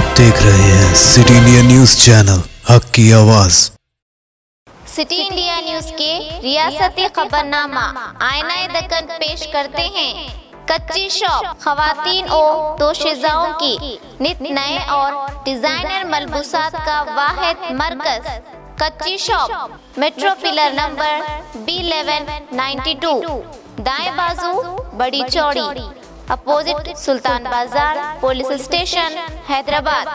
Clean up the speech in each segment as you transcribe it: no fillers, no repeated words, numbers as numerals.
आप देख रहे हैं सिटी इंडिया न्यूज चैनल, हक की आवाज। सिटी इंडिया न्यूज के रियासती खबरनामा आईना दक्कन पेश करते हैं। कच्ची शॉप खवातीन और दोशीज़ाओं की नित नए और डिजाइनर मलबूसात का वाहिद मरकज। कच्ची shop metro pillar number B1192, दाएं बाजू बड़ी चौड़ी, अपोजिट सुल्तान बाजार पुलिस स्टेशन, हैदराबाद।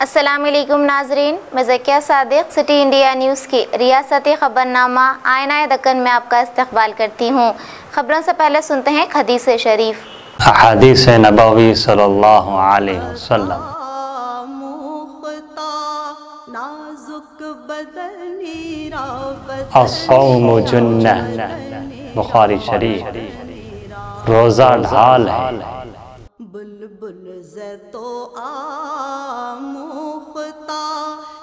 अस्सलाम वालेकुम नाजरीन, मैं Zakia Sadiq city India news के रियासती खबरनामा आईना दक्कन में आपका इस्तकबाल करती हूँ। खबरों से पहले सुनते हैं हदीस शरीफ। हदीस नबवी सल्लल्लाहु अलैहि वसल्लम। अस्सौमु जुन्नह, बुखारी शरीफ। रोज़ा ढाल है। बुलबुल ज़तो आमुख्ता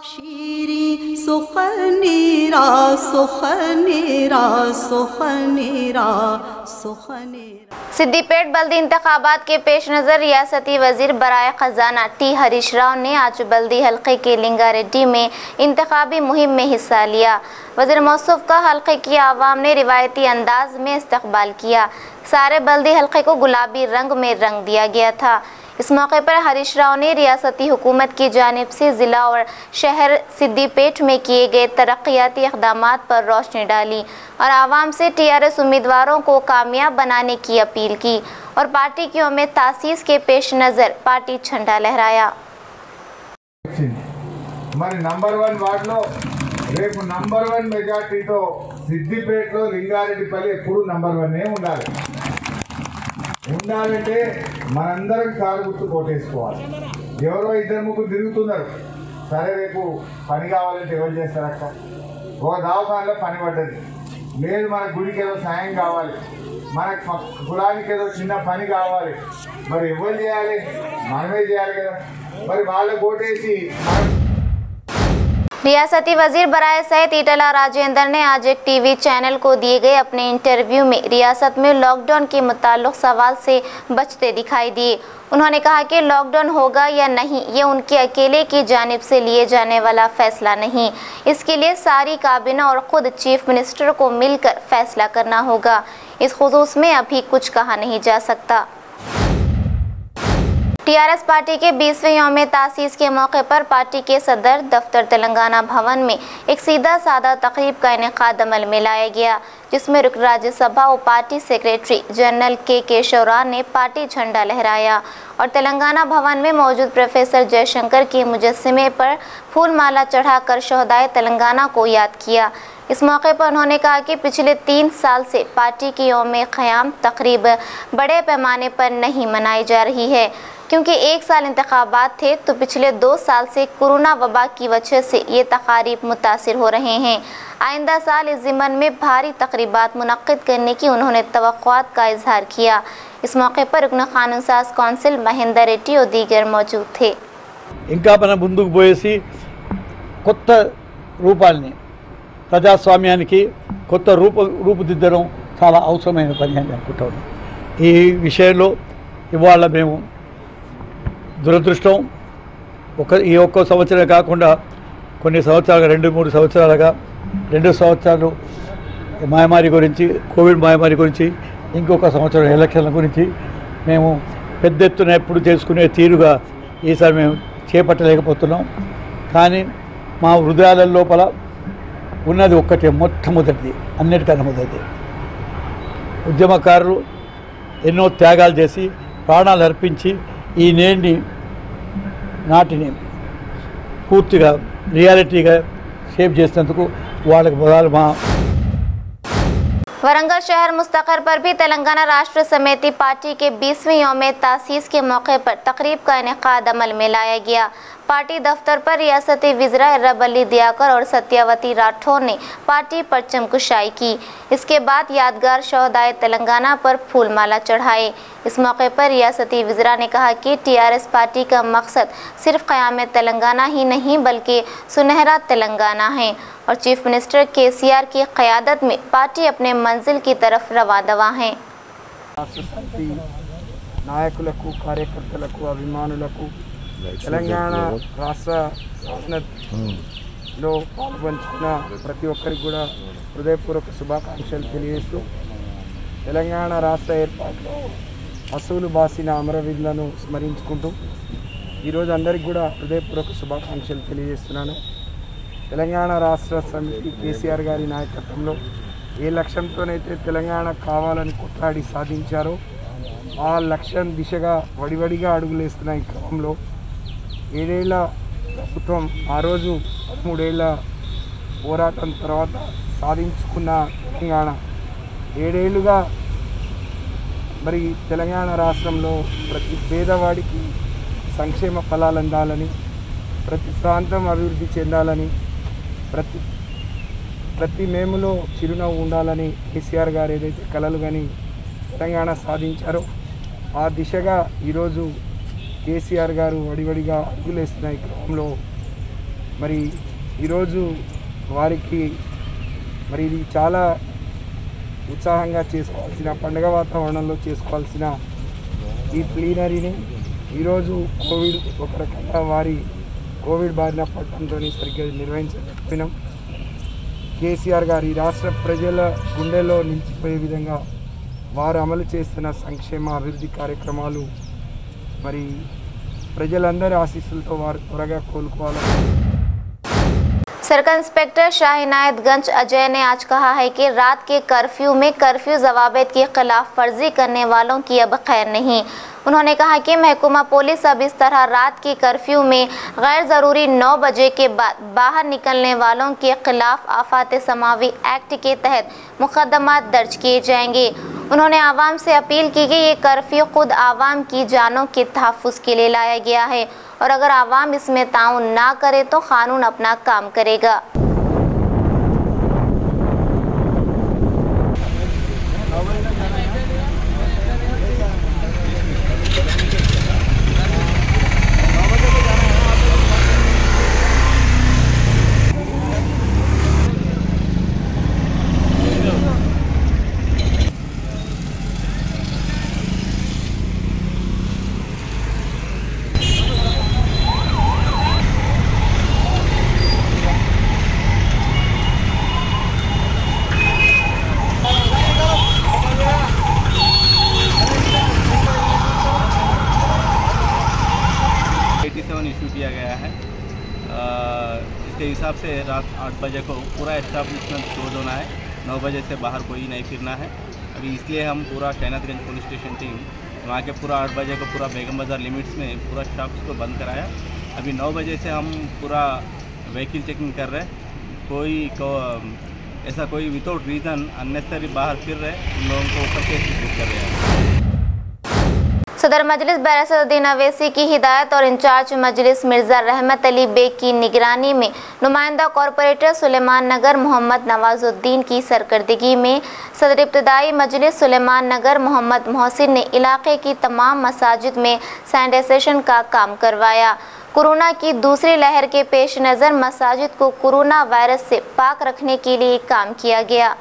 शीरी सुखनीरा सुखनीरा सुखनीरा सुखनीरा। सिद्दीपेट बल्दी इंतखाबात के पेश नज़र रियासती वजीर बराए खजाना टी हरीश राव ने आज बल्दी हल्के के लिंगारेड्डी में इंतखाबी मुहिम में हिस्सा लिया। वज़ीर मौसूफ का हल्के की आवाम ने रिवायती अंदाज में इस्तकबाल किया। सारे बल्दी हल्के को गुलाबी रंग में रंग दिया गया था। इस मौके पर हरीश राव ने रियासती हुकूमत की जानिब से ज़िला और शहर सिद्दीपेट में किए गए तरक्याती इक़दामात पर रोशनी डाली और आवाम से TRS उम्मीदवारों को कामयाब बनाने की अपील की और पार्टी की यौम तासीस के पेश नज़र पार्टी झंडा लहराया। మరి నంబర్ 1 వార్డులో రేపు నంబర్ 1 మెజారిటీతో సిద్దిపేటలో లింగారెడ్డిపల్లి ఎప్పుడు నంబర్ 1 ఉండాలి. ఉండాలంటే మనందరం కారు గుర్తు కోటేసుకోవాలి. ఎవరో ఇద్దరు ముగ్గురు తిరుగుతున్నారు. సరే రేపు పని కావాలంటే ఎవరు చేస్తారు అక్క? ఒక దవాఖానలో పని పడ్డది లేదు, మన గుడికి ఏదో సాయం కావాలి, మన కులానికి ఏదో చిన్న పని కావాలి, మరి ఎవరు చేయాలి? మనమే చేయాలి కదా. మరి వాళ్ళ కోటేసి रियासती वजीर बराए सैयद ईटला राजेंद्र ने आज एक टीवी चैनल को दिए गए अपने इंटरव्यू में रियासत में लॉकडाउन के मुताल्लिक सवाल से बचते दिखाई दिए। उन्होंने कहा कि लॉकडाउन होगा या नहीं ये उनके अकेले की जानिब से लिए जाने वाला फैसला नहीं, इसके लिए सारी काबिना और ख़ुद चीफ मिनिस्टर को मिलकर फैसला करना होगा। इस खुसूस में अभी कुछ कहा नहीं जा सकता। TRS पार्टी के 20वें यौम तासीस के मौके पर पार्टी के सदर दफ्तर तेलंगाना भवन में एक सीधा सादा तकरीब का इनेकाद अमल में लाया गया, जिसमें रुकन राज्यसभा और पार्टी सेक्रेटरी जनरल के केशवराव ने पार्टी झंडा लहराया और तेलंगाना भवन में मौजूद प्रोफेसर जयशंकर के मुजस्समे पर फूल माला चढ़ाकर शहदाए तेलंगाना को याद किया। इस मौके पर उन्होंने कहा कि पिछले 3 साल से पार्टी की यौम क़याम तकरीब बड़े पैमाने पर नहीं मनाई जा रही है, क्योंकि 1 साल इंतखाबात थे तो पिछले 2 साल से कोरोना वबा की वजह से ये तकारीब मुतासिर हो रहे हैं। आइंदा साल इस ज़िमन में भारी तकरीबात मुनक्किद करने की उन्होंने तवक्कुआत का इजहार किया। इस मौके पर रुकन कानून साज कौंसिल महेंदर रेड्डी और दीगर मौजूद थे। ఇంకా మనం ముందుకు పోయేసి కొత్త రూపాల్ని ప్రజాస్వామ్యానికి కొత్త రూపుదిద్దడం చాలా అవసరమైన పని అని అనుకుంటాను. ఈ విషయంలో ఇవాళ మేము దురదృష్టం ఈ ఒక్క సంవత్సరం కాకుండా కొన్ని సంవత్సరాలుగా 2-3 సంవత్సరాలుగా 2 సంవత్సరాలు మహమ్మారి గురించి, కోవిడ్ మహమ్మారి గురించి, ఇంకొక సంవత్సరం ఎలక్షన్ల గురించి మేము పెద్ద ఎత్తున ఎప్పుడు చేసుకునే తీరుగా ఈసారి మేము చేపట్టలేకపోతున్నాం. కానీ మా హృదయాల లోపల ఉన్నది ఒక్కటే, మొట్టమొదటిది, అన్నిటికన్నా మొదటిది ఉద్యమకారులు ఎన్నో త్యాగాలు చేసి ప్రాణాలు అర్పించి ఈ నాటిని పూర్తిగా రియాలిటీగా షేప్ చేసినందుకు వాళ్ళకి మొదలు మా वरंगल शहर मुस्तकर पर भी तेलंगाना राष्ट्र समिति पार्टी के 20वें यौम तासीस के मौके पर तकरीब का इनेकाद अमल में लाया गया। पार्टी दफ्तर पर रियासती वज़ीरा एर्राबल्ली दियाकर और सत्यावती राठौर ने पार्टी परचम कुशाई की। इसके बाद यादगार शोहदाए तेलंगाना पर फूलमाला चढ़ाए। इस मौके पर रियासती वज़ीरा ने कहा कि टीआरएस पार्टी का मकसद सिर्फ क़याम तेलंगाना ही नहीं बल्कि सुनहरा तेलंगाना है और चीफ मिनिस्टर केसीआर की क़यादत में पार्टी अपने मंजिल की तरफ रवादवा है। నాయకులకు కార్యకర్తలకు అభిమానులకు తెలంగాణ రాష్ట్ర సాధనలో పాల్పంచుకున్న ప్రతి ఒక్కరికి కూడా హృదయపూర్వక శుభాకాంక్షలు తెలియజేస్తూ తెలంగాణ రాష్ట్ర ఏర్పాటులో అసూలు బాసిన అమరవీరులను స్మరించుకుంటూ ఈరోజు అందరికీ కూడా హృదయపూర్వక శుభాకాంక్షలు తెలియజేస్తున్నాను। తెలంగాణ రాష్ట్ర సమితి కేసీఆర్ గారి నాయకత్వంలో ఏ లక్ష్యంతోనైతే తెలంగాణ కావాలని కొట్లాడి సాధించారో ఆ లక్ష్యం దిశగా వడివడిగా అడుగులేస్తున్న ఈ క్రమంలో 7 ఏళ్ల ప్రభుత్వం ఆ రోజు 13 ఏళ్ల పోరాటం తర్వాత సాధించుకున్న తెలంగాణ 7 ఏళ్లుగా మరి తెలంగాణ రాష్ట్రంలో ప్రతి పేదవాడికి సంక్షేమ ఫలాలు అందాలని, ప్రతి ప్రాంతం అభివృద్ధి చెందాలని, ప్రతి మేములో చిరునవ్వు ఉండాలని కేసీఆర్ గారు ఏదైతే కలలు కానీ తెలంగాణ సాధించారో ఆ దిశగా ఈరోజు కేసీఆర్ గారు వడివడిగా అడుగులేస్తున్న ఈ క్రమంలో మరి ఈరోజు వారికి మరి ఇది చాలా ఉత్సాహంగా చేసుకోవాల్సిన పండుగ వాతావరణంలో చేసుకోవాల్సిన ఈ ప్లీనరీని ఈరోజు కోవిడ్ ఒక రకంగా వారి కోవిడ్ బారిన పడటంతో సరిగ్గా నిర్వహించలేకపోయినాం। కేసీఆర్ గారు ఈ రాష్ట్ర ప్రజల గుండెల్లో నిలిచిపోయే విధంగా వారు అమలు చేస్తున్న సంక్షేమ అభివృద్ధి కార్యక్రమాలు మరి ప్రజలందరి ఆశీస్సులతో వారు త్వరగా కోలుకోవాలని। सर्कल इंस्पेक्टर शाह इनायतगंज अजय ने आज कहा है कि रात के कर्फ्यू में कर्फ्यू ज़वाबित की खिलाफ वर्जी करने वालों की अब खैर नहीं। उन्होंने कहा कि महकूमा पुलिस अब इस तरह रात की कर्फ्यू में गैर ज़रूरी 9 बजे के बाद बाहर निकलने वालों के खिलाफ आफात समावी एक्ट के तहत मुकदमा दर्ज किए जाएंगे। उन्होंने आवाम से अपील की कि ये कर्फ्यू खुद आवाम की जानों के तहफ़्फ़ुज़ के लिए लाया गया है और अगर आवाम इसमें ताउन ना करे तो कानून अपना काम करेगा। इशू किया गया है। इसके हिसाब से रात 8 बजे को पूरा एस्टाब्लिशमेंट क्लोज होना है, 9 बजे से बाहर कोई नहीं फिरना है। अभी इसलिए हम पूरा कैनातगंज पुलिस स्टेशन टीम वहाँ के पूरा 8 बजे को पूरा बेगम बाज़ार लिमिट्स में पूरा शॉप्स को बंद कराया। अभी 9 बजे से हम पूरा व्हीकल चेकिंग कर रहे हैं। ऐसा कोई विदाउट रीज़न अननेसेसरी बाहर फिर रहे उन लोगों को ऊपर केस बुक कर रहे हैं। सदर मजलिस बैरसुद्दीन अवैसी की हिदायत और इंचार्ज मजलिस मिर्ज़ा रहमत अली बेग की निगरानी में नुमाइंदा कॉरपोरेटर सुलेमान नगर मोहम्मद नवाजुद्दीन की सरकर्दगी में सदर इब्तदाई मजलिस सुलेमान नगर मोहम्मद मोहसिन ने इलाके की तमाम मसाजिद में सैनिटाइजेशन का काम करवाया। कोरोना की दूसरी लहर के पेश नज़र मसाजिद को कोरोना वायरस से पाक रखने के लिए काम किया गया।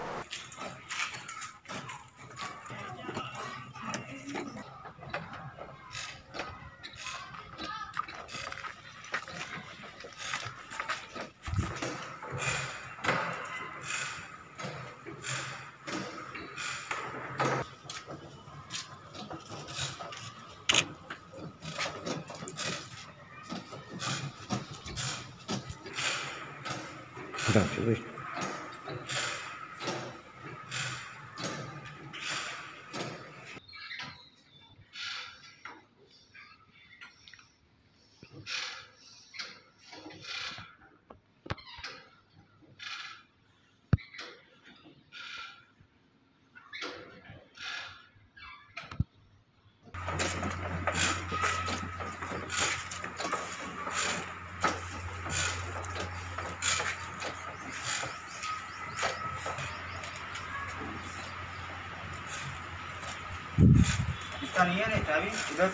नहीं है चाबी इधर।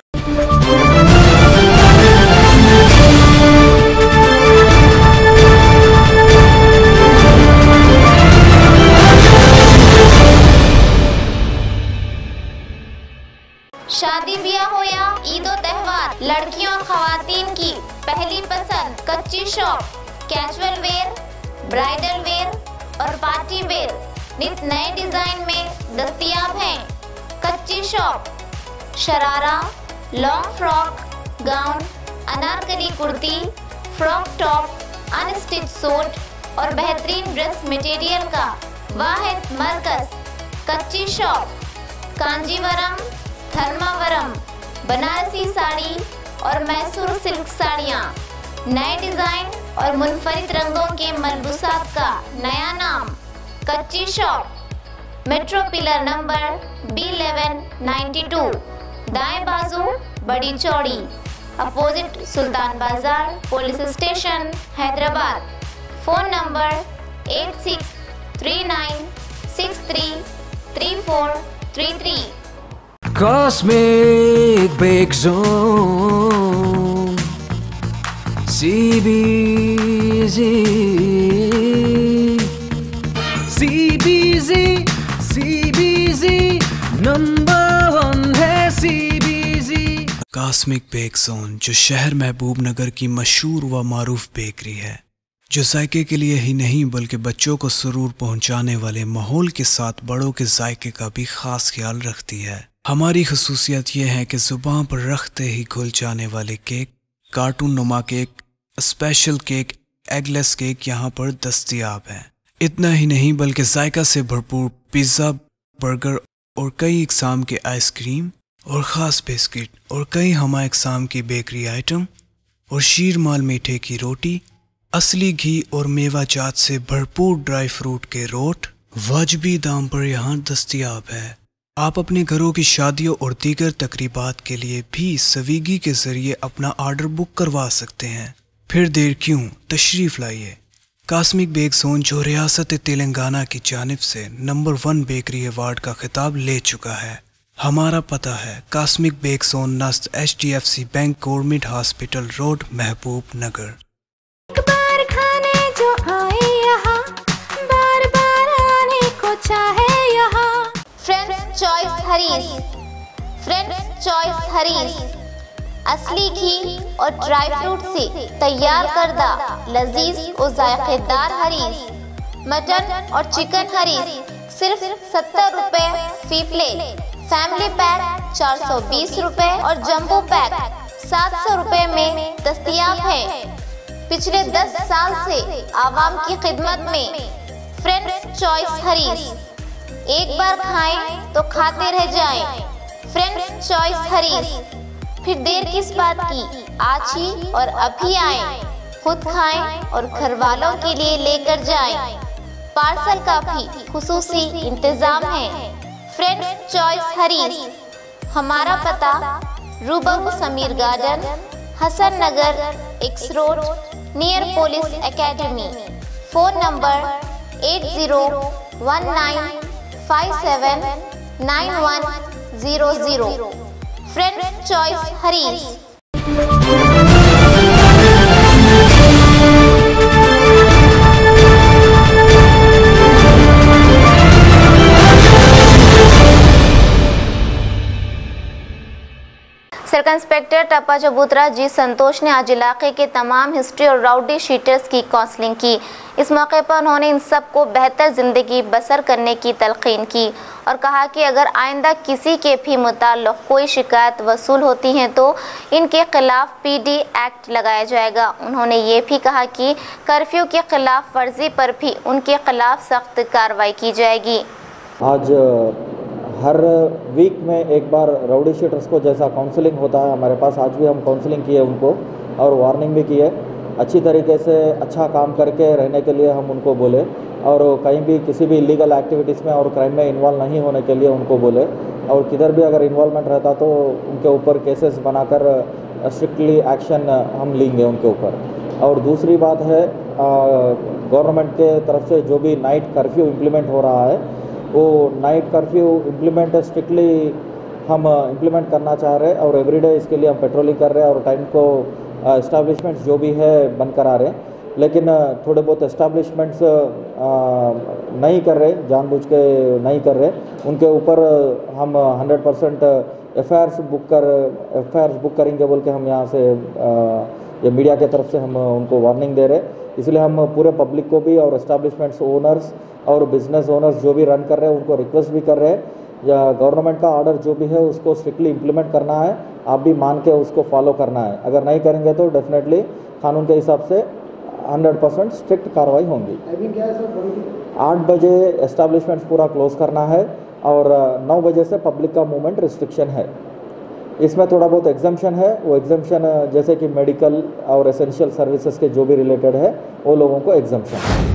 शादी ब्याह हो या ईद और त्योहार, लड़कियों और खवातीन की पहली पसंद कच्ची shop. Casual wear, bridal where और पार्टी वेयर नित नए डिजाइन में दस्तयाब हैं। कच्ची shop sharara, long frock, gown, Anarkali kurti, frock top, unstitch suit और बेहतरीन ड्रेस मटेरियल का वाहिद मरकज कच्ची शॉप। कांजीवरम, धर्मावरम, बनारसी साड़ी और मैसूर सिल्क साड़ियाँ, नए डिजाइन और मुनफरिद रंगों के मलबूसात का नया नाम कच्ची shop. Metro pillar number B1192, दाएं बाजू बड़ी चौड़ी, अपोजिट सुल्तान बाजार police station Hyderabad. Phone number 8639633433। Cosmic Big Zone CBZ number 1 है CBZ। कॉस्मिक बेक जोन, जो शहर महबूब नगर की मशहूर व मारूफ बेकरी है, जो जायके के लिए ही नहीं बल्कि बच्चों को सुरूर पहुंचाने वाले माहौल के साथ बड़ों के जायके का भी खास ख्याल रखती है। हमारी खसूसियत यह है कि जुबान पर रखते ही घुल जाने वाले केक, कार्टून नुमा cake, special cake, eggless cake यहाँ पर दस्तयाब हैं। इतना ही नहीं बल्कि जायका से भरपूर पिज़्ज़ा, बर्गर और कई इकसाम के आइसक्रीम और ख़ास बिस्किट और कई हमा इकसाम की बेकरी आइटम और शीर माल मीठे की रोटी, असली घी और मेवा जात से भरपूर ड्राई फ्रूट के रोट वाजबी दाम पर यहाँ दस्तयाब है। आप अपने घरों की शादियों और दीगर तकरीबात के लिए भी स्विगी के जरिए अपना ऑर्डर बुक करवा सकते हैं। फिर देर क्यों, तशरीफ लाइए। कॉस्मिक बेक जोन, जो रियासत तेलंगाना की जानिब से नंबर 1 बेकरी अवार्ड का खिताब ले चुका है। हमारा पता है कॉस्मिक बेक जोन, नस्त HDFC bank, government hospital road, महबूब नगर। एक बार खाने जो आए यहाँ, बार बार आने को चाहे यहाँ। फ्रेंड्स चॉइस हरीस, फ्रेंड्स चॉइस हरीस असली घी और ड्राई फ्रूट से तैयार करदा लजीज और जायकेदार हरीस, मटन और चिकन हरीस सिर्फ 70 रुपए फी प्लेट। फैमिली पैक 420 रुपए और जंबो पैक 700 रुपए में दस्तयाब है। पिछले 10 साल से आवाम की खिदमत में फ्रेंड्स चॉइस हरीस। एक बार खाएं तो खाते रह जाएं। फ्रेंड्स चॉइस हरीस, फिर देर किस बात की, आज ही और अभी आएं। खुद खाएं और घर वालों के लिए लेकर जाएं। पार्सल का भी खुसूसी इंतजाम है। फ्रेंड्स चॉइस हरीस, हमारा पता रूबरू Sameer garden, Hasan Nagar, X road, near police academy. Phone number 8019579100। Friends choice Haris. Circle inspector Tappa Chabutra G संतोष ने आज इलाके के तमाम हिस्ट्री और राउडी शीटर्स की काउंसलिंग की। इस मौके पर उन्होंने इन सब को बेहतर ज़िंदगी बसर करने की तलकीन की और कहा कि अगर आइंदा किसी के भी मुताल्लिक़ कोई शिकायत वसूल होती हैं तो इनके खिलाफ PD एक्ट लगाया जाएगा। उन्होंने ये भी कहा कि कर्फ्यू के खिलाफ वर्जी पर भी उनके खिलाफ सख्त कार्रवाई की जाएगी। आज हर वीक में एक बार राउडी शीटर्स को जैसा काउंसलिंग होता है हमारे पास, आज भी हम काउंसलिंग किए उनको और वार्निंग भी की है। अच्छी तरीके से अच्छा काम करके रहने के लिए हम उनको बोले और कहीं भी किसी भी इलीगल एक्टिविटीज़ में और क्राइम में इन्वॉल्व नहीं होने के लिए उनको बोले और किधर भी अगर इन्वॉल्वमेंट रहता तो उनके ऊपर केसेस बनाकर स्ट्रिक्टली एक्शन हम लेंगे उनके ऊपर। और दूसरी बात है, गवर्नमेंट के तरफ से जो भी नाइट कर्फ्यू इम्प्लीमेंट हो रहा है वो नाइट कर्फ्यू इम्प्लीमेंट स्ट्रिक्टली हम इम्प्लीमेंट करना चाह रहे हैं और एवरीडे इसके लिए हम पेट्रोलिंग कर रहे हैं और टाइम को इस्टेब्लिशमेंट्स जो भी है बंद करा रहे हैं। लेकिन थोड़े बहुत इस्टेब्लिशमेंट्स नहीं कर रहे, जानबूझ के नहीं कर रहे, उनके ऊपर हम 100% एफआईआर्स बुक करेंगे बोल के हम यहाँ से ये मीडिया के तरफ से हम उनको वार्निंग दे रहे। इसलिए हम पूरे पब्लिक को भी और इस्टेब्लिशमेंट्स ओनर्स और बिजनेस ओनर्स जो भी रन कर रहे हैं उनको रिक्वेस्ट भी कर रहे हैं, या गवर्नमेंट का ऑर्डर जो भी है उसको स्ट्रिक्टली इम्प्लीमेंट करना है, आप भी मान के उसको फॉलो करना है। अगर नहीं करेंगे तो डेफिनेटली कानून के हिसाब से 100% स्ट्रिक्ट कार्रवाई होंगी। 8 बजे एस्टेब्लिशमेंट्स पूरा क्लोज करना है और 9 बजे से पब्लिक का मूवमेंट रिस्ट्रिक्शन है। इसमें थोड़ा बहुत एग्जम्पशन है, वो एग्जम्पशन जैसे कि मेडिकल और एसेंशियल सर्विसेज के जो भी रिलेटेड है वो लोगों को एग्जम्पशन है।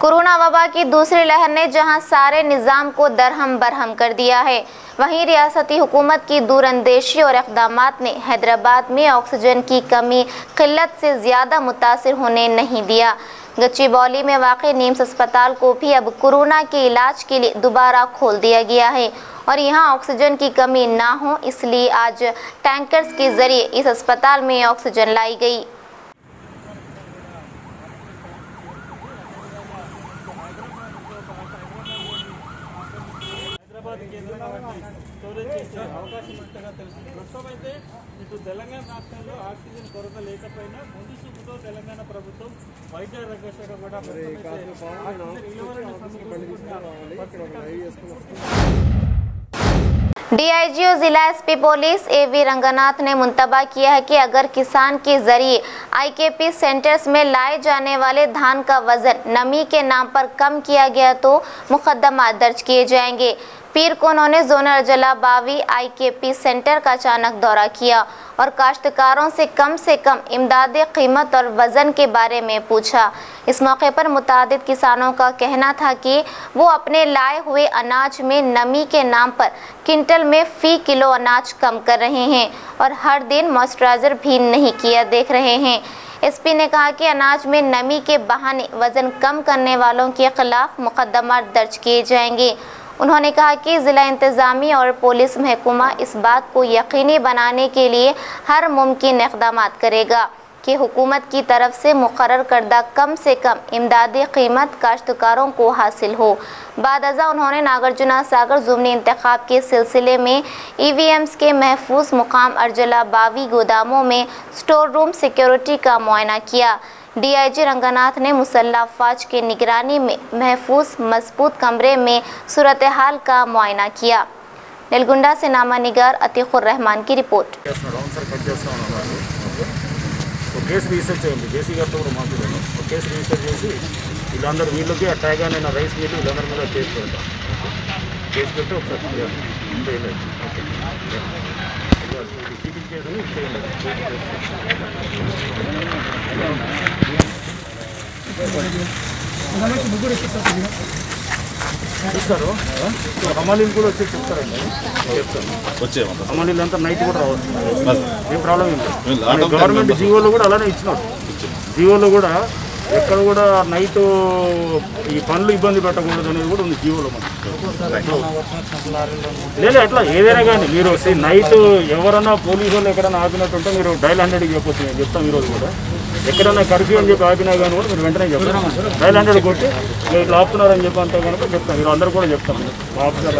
कोरोना वबा की दूसरी लहर ने जहां सारे निज़ाम को दरहम बरहम कर दिया है, वहीं रियासती हुकूमत की दूरअंदेशी और इक़दामात ने हैदराबाद में ऑक्सीजन की कमी किल्लत से ज़्यादा मुतासिर होने नहीं दिया। गच्चीबौली में वाक़ई नीम्स अस्पताल को भी अब कोरोना के इलाज के लिए दोबारा खोल दिया गया है और यहाँ ऑक्सीजन की कमी ना हो इसलिए आज टैंकर्स के ज़रिए इस अस्पताल में ऑक्सीजन लाई गई। తెలంగాణ రాష్ట్రంలో ఆక్సిజన్ కొరత లేకపోయినా ముందు చూపుతో తెలంగాణ ప్రభుత్వం వైద్య రంగ శాఖ కూడా डीआईजी और जिला एसपी पुलिस एवी रंगनाथ ने मुंतबा किया है कि अगर किसान के जरिए आईकेपी सेंटर्स में लाए जाने वाले धान का वजन नमी के नाम पर कम किया गया तो मुकदमा दर्ज किए जाएंगे। पीर को उन्होंने जोनल अजला बावी आईकेपी सेंटर का अचानक दौरा किया और काश्तकारों से कम इमदादी कीमत और वज़न के बारे में पूछा। इस मौके पर मुतादिद किसानों का कहना था कि वो अपने लाए हुए अनाज में नमी के नाम पर क्विंटल में फ़ी किलो अनाज कम कर रहे हैं और हर दिन मॉइस्चराइज़र भी नहीं किया देख रहे हैं। एसपी ने कहा कि अनाज में नमी के बहाने वज़न कम करने वालों के खिलाफ मुकदमा दर्ज किए जाएंगे। उन्होंने कहा कि ज़िला इंतज़ामी और पुलिस महकमा इस बात को यकीनी बनाने के लिए हर मुमकिन इक़दाम करेगा कि हुकूमत की तरफ से मुकर्रर करदा कम से कम इमदादी कीमत काश्तकारों को हासिल हो। बादअज़ा उन्होंने नागार्जुना सागर ज़ुमनी इंतखाब के सिलसिले में EVMs के महफूज मुकाम अर्जला बावी गोदामों में स्टोर रूम सिक्योरिटी का मुआयना किया। डीआईजी रंगनाथ ने मुसल्लह अफवाज के निगरानी में महफूज मजबूत कमरे में सूरत हाल का मुआयना किया। नलगुंडा से नामा निगार अतीकुर रहमान की रिपोर्ट। కేసు రిజిస్టర్ చేయండి, జేసీ గారితో కూడా మాట్లాడాను. కేసు రిజిస్టర్ చేసి వీళ్ళందరూ వీళ్ళకి ఆ ట్యాగ్ అయిన రైస్ మిల్ వీళ్ళందరి మీద కేసు పెడతాం. కేసు పెట్టి ఒకసారి చీటింగ్ కేసు చేయండి. చూస్తారు హమాలీలు కూడా వచ్చి చెప్తారండి, చెప్తాను హమాలీలు అంతా నైట్ కూడా రావచ్చు, ఏం ప్రాబ్లం లేదు. గవర్నమెంట్ జీవోలో కూడా అలానే ఇచ్చినారు. జీవోలో కూడా ఎక్కడ కూడా నైట్ ఈ పనులు ఇబ్బంది పెట్టకూడదు అనేది కూడా ఉంది జీవోలో. లేదు అట్లా ఏదైనా కానీ మీరు నైట్ ఎవరన్నా పోలీసు వాళ్ళు ఎక్కడైనా ఆపినట్టుంటే మీరు డైల్ 100కి చెప్పొచ్చు. నేను చెప్తాను ఈరోజు కూడా ఎక్కడైనా కర్ఫ్యూ అని చెప్పి ఆపినా కానీ కూడా మీరు వెంటనే చెప్తారు. డైల్ 100 కొట్టి మీరు ఇట్లా ఆపుతున్నారని చెప్పి అంటే కనుక చెప్తాను. మీరు అందరూ కూడా చెప్తాను. మా ఆఫీసర్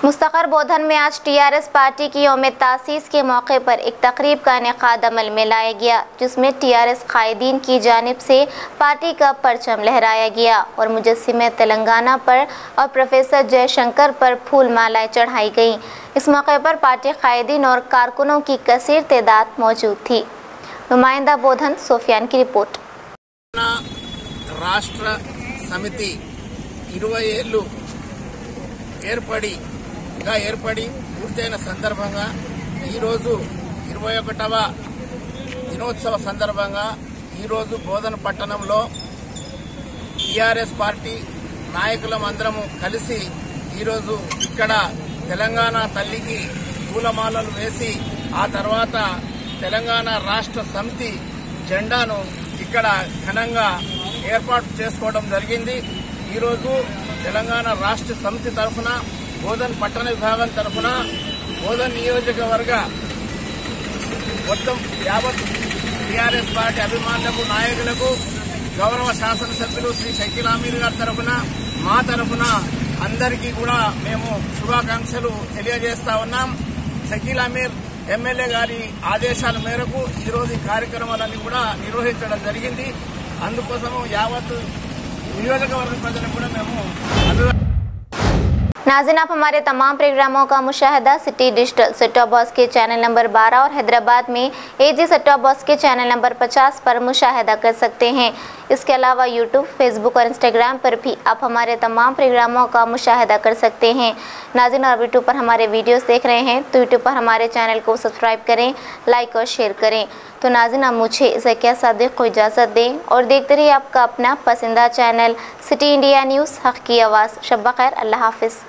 मुस्तकर बोधन में आज टीआरएस पार्टी की यौम तासीस के मौके पर एक तकरीब का इनेकाद अमल में लाया गया, जिसमें टीआरएस कायदीन की जानिब से पार्टी का परचम लहराया गया और मुजस्सिमे तेलंगाना पर और प्रोफेसर जयशंकर पर फूल मालाएं चढ़ाई गई। इस मौके पर पार्टी कायदीन और कारकुनों की कसीर तादाद मौजूद थी। नुमाइंदा बोधन सोफियान की रिपोर्ट। राष्ट्र समिति 20 ఏళ్ళు ఏర్పడి పూర్తయిన సందర్భంగా ఈరోజు 21వ దినోత్సవ సందర్భంగా ఈరోజు బోధన పట్టణంలో టీఆర్ఎస్ పార్టీ నాయకులం అందరము కలిసి ఈరోజు ఇక్కడ తెలంగాణ తల్లికి పూలమాలలు వేసి ఆ తర్వాత తెలంగాణ రాష్ట్ర సమితి జెండాను ఇక్కడ ఘనంగా ఏర్పాటు చేసుకోవడం జరిగింది. ఈరోజు తెలంగాణ రాష్ట్ర సమితి తరఫున బోధన్ పట్టణ విభాగం తరఫున బోధన్ నియోజకవర్గ మొత్తం యావత్ టీఆర్ఎస్ పార్టీ అభిమానులకు నాయకులకు గౌరవ శాసనసభ్యులు శ్రీ షకీల్ అమీర్ గారి తరఫున మా తరఫున అందరికీ కూడా మేము శుభాకాంక్షలు తెలియజేస్తా ఉన్నాం. షకీల్ అమీర్ ఎమ్మెల్యే గారి ఆదేశాల మేరకు ఈరోజు ఈ కార్యక్రమాలన్నీ కూడా నిర్వహించడం జరిగింది. అందుకోసము యావత్ నియోజకవర్గ ప్రజలకు కూడా మేము नाज़रीन, आप हमारे तमाम प्रोग्रामों का मुशाहिदा city digital set top box के चैनल नंबर 12 और हैदराबाद में एजी सेट टॉप बॉक्स के चैनल नंबर 50 पर मुशाहिदा कर सकते हैं। इसके अलावा यूट्यूब, फेसबुक और इंस्टाग्राम पर भी आप हमारे तमाम प्रोग्रामों का मुशाहिदा कर सकते हैं। नाज़रीन, और यूट्यूब पर हमारे वीडियोस देख रहे हैं तो यूट्यूब पर हमारे चैनल को सब्सक्राइब करें, लाइक और शेयर करें। तो नाज़रीन, आप मुझे ज़किया सादिक को इजाज़त दें और देखते रहिए आपका अपना पसंदीदा चैनल सिटी इंडिया न्यूज़, हक़ की आवाज़। शब ख़ैर, अल्लाह हाफ़िज़।